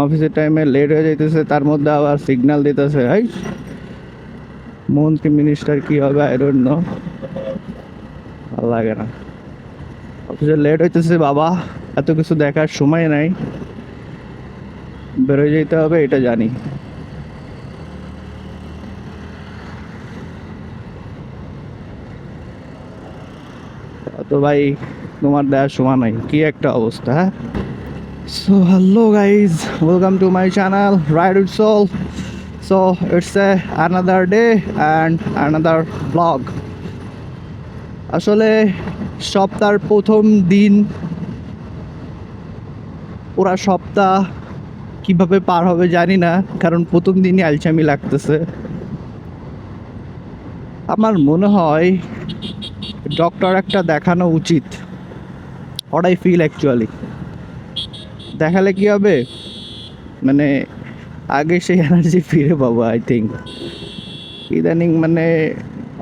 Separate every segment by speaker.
Speaker 1: অফিসের টাইমে লেট হয়ে যাইতেছে, তার মধ্যে আবার সিগন্যাল দিতেছে। হাই, মন্ত্রী মিনিস্টার কি হবে আই ডোন্ট নো। ভালো লাগে না। অফিসে লেট হইতেছে বাবা, এত কিছু দেখার সময় নাই, বেরোয় যেতে হবে এটা জানি। তো ভাই তোমার দেওয়ার সময় নাই, কি একটা অবস্থা। হ্যাঁ, so hello guys, welcome to my channel ride with soul. So it's another day and another blog. আসলে সপ্তাহের প্রথম দিন, পুরা সপ্তাহ কিভাবে পার হবে জানি না, কারণ প্রথম দিনই আলসামি লাগতেছে। আমার মনে হয় ডক্টর একটা দেখানো উচিত। হোয়াট আই ফিল অ্যাকচুয়ালি, দেখালে কি হবে, মানে আগে সেই এনার্জি ফিরে পাবো আই থিঙ্ক। ইদানিং মানে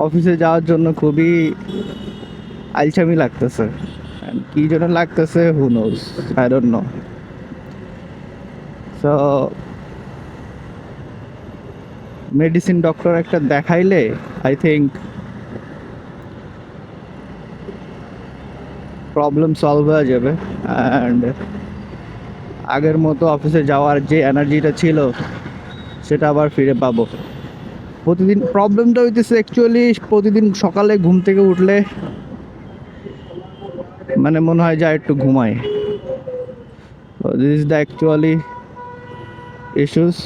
Speaker 1: অফিসে যাওয়ার জন্য খুবই আলসামি লাগতেছে। কি জন্য লাগতেছে who knows, I don't know. So medicine doctor একটা দেখাইলে আই থিঙ্ক প্রবলেম সলভ হয়ে যাবে, অ্যান্ড আগের মতো অফিসে যাওয়ার যে এনার্জিটা ছিল সেটা আবার ফিরে পাবো। প্রতিদিন প্রবলেমটা হইতেছে অ্যাকচুয়ালি, প্রতিদিন সকালে ঘুম থেকে উঠলে মানে মনে হয় যা একটু ঘুমাই। This is the actually issues.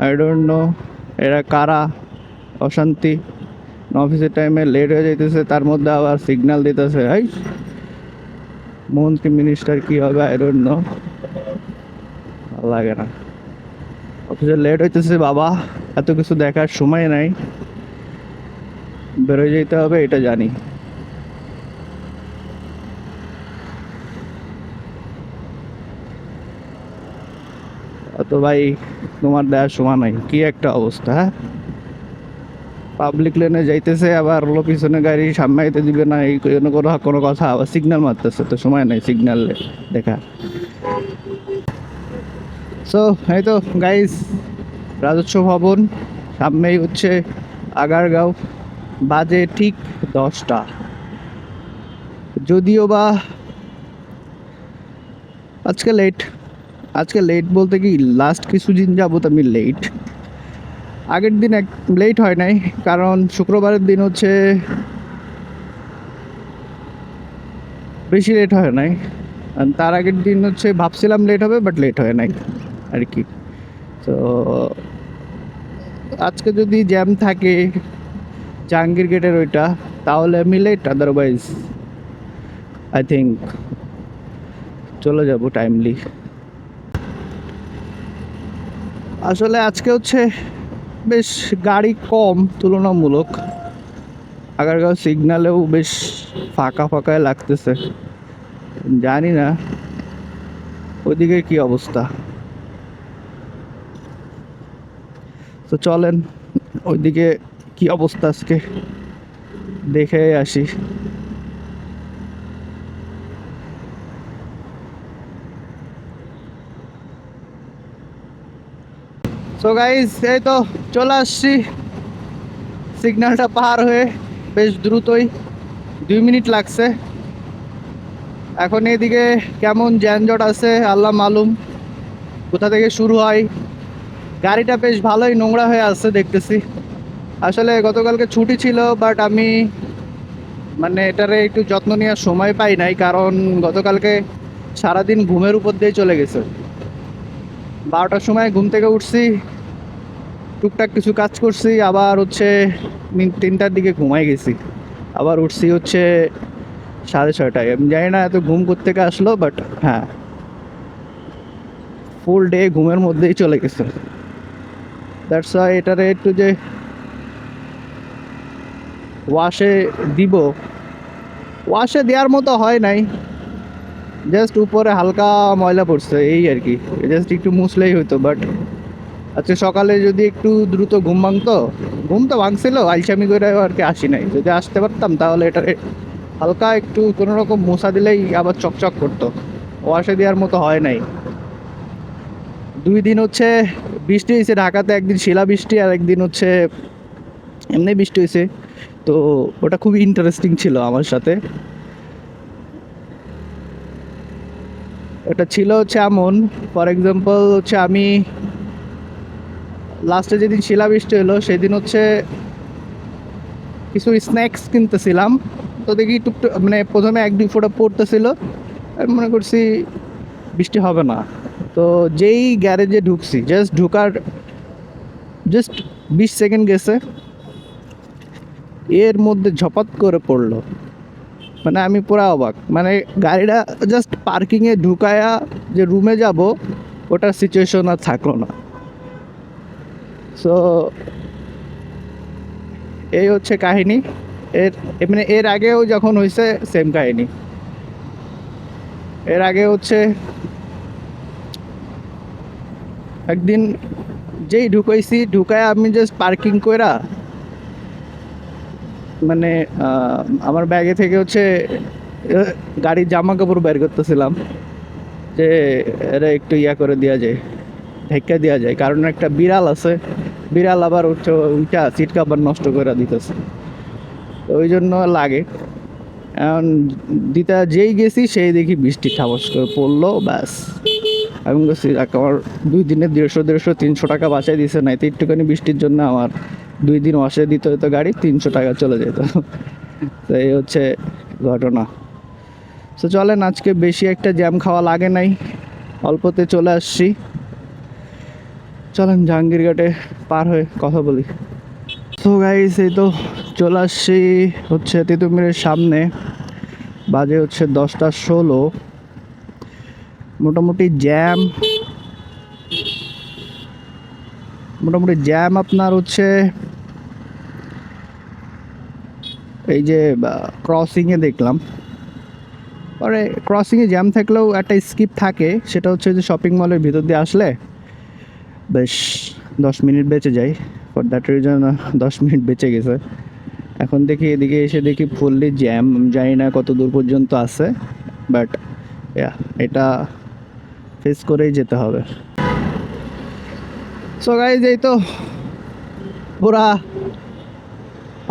Speaker 1: I don't know এরা কারা, অশান্তি। অফিসের টাইমে লেট হয়ে যাইতেছে, তার মধ্যে আবার সিগন্যাল দিতেছে। হাই, মন্ত্রী মিনিস্টার কি হবে আই ডোন্ট নো। ভালো লাগে না। অফিসে লেট হইতেছে বাবা, এত কিছু দেখার সময় নাই, বেরোয় যেতে হবে এটা জানি। তো ভাই তোমার দেওয়ার সময় নাই, কি একটা অবস্থা। হ্যাঁ, পাবলিক লেনে যাইতেছে, আবার হলো পিছনে গাড়ি সামনে দিবে না, এই কোনো কথা, আবার সিগন্যাল মারতেছে, তো সময় নাই সিগন্যাল দেখা। সো এই তো গাইস, রাজস্ব ভবন সামনেই হচ্ছে আগারগাঁও, বাজে ঠিক 10টা। যদিও বা আজকে লেট বলতে কি লাস্ট কিছুদিন যাবত আমি লেট। আগের দিন এক লেট হয় নাই, কারণ শুক্রবারের দিন হচ্ছে বেশি লেট হয় নাই। আর তার আগের দিন হচ্ছে ভাবছিলাম লেট হবে, বাট লেট হয় নাই আর কি। তো আজকে যদি জ্যাম থাকে জাহাঙ্গীর গেটের ওইটা, তাহলে আমি লেট, আদারওয়াইজ আই থিঙ্ক চলে যাব টাইমলি। আসলে আজকে হচ্ছে বেশ গাড়ি কম তুলনামূলক, আগারগাঁও সিগন্যালেও বেশ ফাঁকা ফাঁকায় লাগতেছে। জানি না ওইদিকে কি অবস্থা। তো চলেন ওইদিকে কি অবস্থা আজকে দেখে আসি। সো গাইস, এই তো চলে আসছি সিগন্যালটা পার হয়ে, বেশ দ্রুতই 2 মিনিট লাগছে। এখন এইদিকে কেমন যানজট আছে আল্লাহ মালুম, কোথা থেকে শুরু হয়। গাড়িটা বেশ ভালোই নোংরা হয়ে আসছে দেখতেছি। আসলে গতকালকে ছুটি ছিল, বাট আমি মানে এটারে একটু যত্ন নেওয়ার সময় পাই নাই, কারণ গতকালকে সারাদিন ঘুমের উপর দিয়ে চলে গেছে। 12টার সময় ঘুম থেকে উঠছি, টুকটাক কিছু কাজ করছি, আবার হচ্ছে 3টার দিকে ঘুমাই গেছি, আবার উঠছি হচ্ছে 6:30টায়। আমি জানি না এত ঘুম কোত্থেকে আসলো, বাট হ্যাঁ, ফুল ডে ঘুমের মধ্যেই চলে গেছে। দ্যাটস ওয়াই এটারে একটু যে ওয়াশে দিব, ওয়াশে দেওয়ার মতো হয় নাই, জাস্ট উপরে হালকা ময়লা পড়ছে এই আর কি, জাস্ট একটু মুছলেই হইতো। বাট আজকে সকালে যদি একটু দ্রুত ঘুম তো ভাঙছিল, আলসামি করে আর কি আসি নাই। যদি আসতে পারতাম তাহলে এটা হালকা একটু কোনো রকম মোছা দিলেই আবার চকচক করতো। ওয়াশে দেওয়ার মতো হয় নাই। 2 দিন হচ্ছে বৃষ্টি হয়েছে ঢাকাতে, একদিন শিলা বৃষ্টি আর একদিন হচ্ছে এমনি বৃষ্টি হয়েছে। তো ওটা খুবই ইন্টারেস্টিং ছিল আমার সাথে। এটা ছিল হচ্ছে এমন, ফর এক্সাম্পল হচ্ছে আমি লাস্টে যেদিন শিলাবৃষ্টি হলো সেদিন হচ্ছে কিছু স্ন্যাক্স কিনতেছিলাম। তো দেখি টুকটুক মানে প্রথমে 1-2 ফোঁটা পড়তেছিল, আমি মনে করছি বৃষ্টি হবে না। তো যেই গ্যারেজে ঢুকছি, জাস্ট 20 সেকেন্ড গেছে, এর মধ্যে ঝপাত করে পড়লো। মানে আমি পুরা অবাক, মানে গাড়িটা জাস্ট পার্কিংয়ে ঢুকায়া যে রুমে যাব ওটার সিচুয়েশন আর থাকলো না। সো এই হচ্ছে কাহিনী। এর মানে এর আগেও যখন হয়েছে সেম কাহিনী। এর আগে হচ্ছে একদিন যেই ঢুকায় আমি জাস্ট পার্কিং কইরা মানে আমার ব্যাগে থেকে হচ্ছে গাড়ির জামা কাপড় বের করতেছিলাম যে এরা একটু ইয়া করে দেওয়া যায়, ঢেকে দেওয়া যায়, কারণ একটা বিড়াল আছে, বিড়াল আবার হচ্ছে ওইটা সিট কাভার নষ্ট করে দিতেছে। তো ওই জন্য লাগে। এখন দিতে যেই গেছি সেই দেখি বৃষ্টি ঠাবস করে পড়লো, ব্যাস আমি বলছি আমার 2 দিনে 150-300 টাকা বাঁচাই দিছে, নাই তো একটুখানি বৃষ্টির জন্য আমার 2 দিন ওয়াশে দিতে হতো গাড়ি, 300 টাকা চলে যেত। তো এই হচ্ছে ঘটনা। তো চলেন, আজকে বেশি একটা জ্যাম খাওয়া লাগে নাই, অল্পতে চলে আসছি। চলেন জাহাঙ্গীরঘাটে পার হয়ে কথা বলি। তো গাইস এই তো চলে আসছি হচ্ছে তিতুমিরের সামনে, বাজে হচ্ছে 10টা 16। মোটামুটি জ্যাম আপনার হচ্ছে এই যে ক্রসিংয়ে দেখলাম। পরে ক্রসিংয়ে জ্যাম থাকলেও একটা স্কিপ থাকে, সেটা হচ্ছে যে শপিং মলের ভিতর দিয়ে আসলে বেশ 10 মিনিট বেঁচে যায়। ফর দ্যাট রিজন 10 মিনিট বেঁচে গেছে। এখন দেখি এদিকে এসে দেখি ফুললি জ্যাম, জানি না কত দূর পর্যন্ত আছে, বাট এটা ফেস করেই যেতে হবে। সো গাইজ এই তো পুরা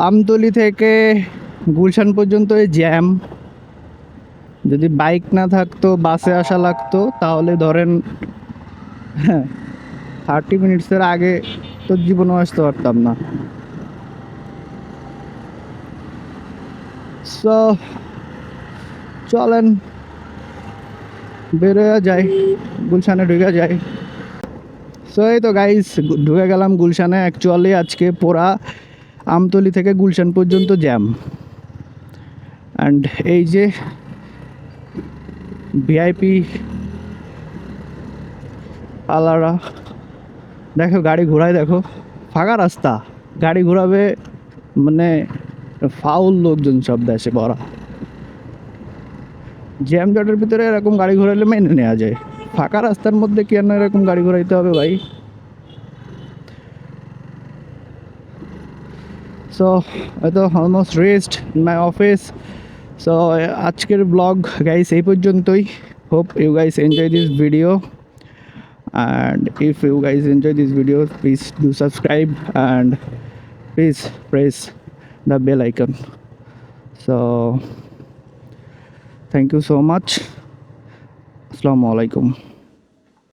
Speaker 1: আমতলি থেকে গুলশান পর্যন্ত এই জ্যাম। যদি বাইক না থাকতো, বাসে আসা লাগতো, তাহলে ধরেন 30 মিনিটসের আগে তো জীবনও আসতে পারতাম না। সো চলেন বেরোয়া যায়, গুলশানে ঢুকে যায়। সো এই তো গাইস ঢুকে গেলাম গুলশানে। অ্যাকচুয়ালি আজকে পুরা আমতলি থেকে গুলশান পর্যন্ত জ্যাম। অ্যান্ড এই যে ভিআইপি আলারা, দেখো গাড়ি ঘোরায়, দেখো ফাঁকা রাস্তা, গাড়ি ঘোরাবে মানে ফাউল লোকজন সব দেশে ভরা। জ্যাম জটের ভিতরে এরকম গাড়ি ঘোরাইলে মেনে নেওয়া যায়, ফাঁকা রাস্তার মধ্যে কেন এরকম গাড়ি ঘোরাইতে হবে ভাই? সো I তো almost rest in my office. So আজকের ব্লগ গাইস এই পর্যন্তই। Hope you guys enjoy this video, and if you guys enjoy this video, please do subscribe and please press the bell icon. So thank you so much. Assalamu alaikum.